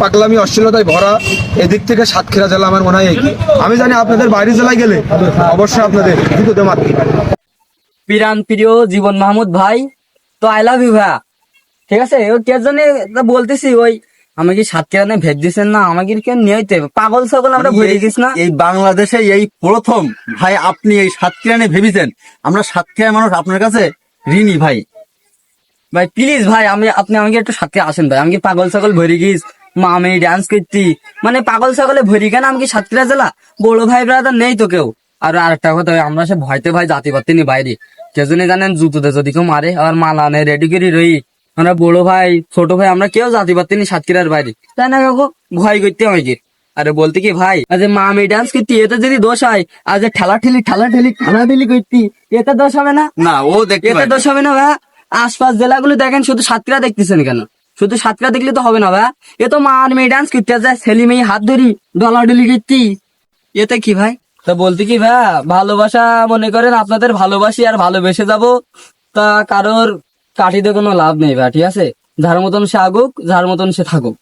পাগলামি অশ্লীলতায় ভরা, এদিক থেকে সাতক্ষীরা জেলা আমার মনে হয় এগিয়ে। আমি জানি আপনাদের বাইরের জেলায় গেলে অবশ্যই আপনাদের জুতোতে মারতে পারে। পিরান প্রিয় জীবন মাহমুদ ভাই, তো আই লাভ ইউ ভাইয়া। ঠিক আছে, ওই কে জন্য বলতেছি, ওই আমাকে সাতক্ষীরা নিয়ে ভেজ দিচ্ছেন না, আমাকে কেন নিয়ে হইতে পাগল ছাগল আমরা ভরে গেছি না। এই বাংলাদেশে এই প্রথম ভাই আপনি এই সাতক্ষীরা নিয়ে ভেবেছেন। আমরা সাতক্ষীরার মানুষ আপনার কাছে ঋণী ভাই। ভাই প্লিজ ভাই, আপনি আমাকে একটু সাথে আসেন ভাই। আমি কি পাগল ছাগল ভরি গিস, মা আমি ডান্স করছি, মানে পাগল ছাগলে ভরি কেন? আমি কি সাতক্ষীরা জেলা, বড় ভাই ব্রাদার নেই তো কেউ। আর আরেকটা কথা, আমরা সে ভয়তে ভাই জাতি পাতি নি বাইরে, কে জন্য জানেন জুতোতে যদি কেউ মারে আর মালা নেই রেডি করি রই। আমরা বড় ভাই ছোট ভাই আমরা কেউ জাতি পাতি নি সাতক্ষীরার বাইরে, তাই না কাকু? ভয় করতে আমাকে। আরে বলতে কি ভাই, আজ মা আমি ডান্স করছি এতে যদি দোষ হয়, আজ ঠেলাঠেলি করছি এতে দোষ হবে না? না ও দেখতে এতে দোষ হবে না ভাই? আশপাশ জেলাগুলো দেখেন, শুধু সাতক্ষীরা দেখতেছেন কেন? শুধু সাতক্ষীরা দেখলে তো হবে না ভাই। এ তো মা আর মেয়ে ডান্স করতে যায়, ছেলে মেয়ে হাত ধরি ডলাডলি করছি, এতে কি ভাই? তা বলতে কি ভাই, ভালোবাসা মনে করেন আপনাদের ভালোবাসি আর ভালোবেসে যাব, তা কারোর কাঠিতে কোনো লাভ নেই ভাই। ঠিক আছে, যার মতন সে আগুক, যার মতন সে থাকুক।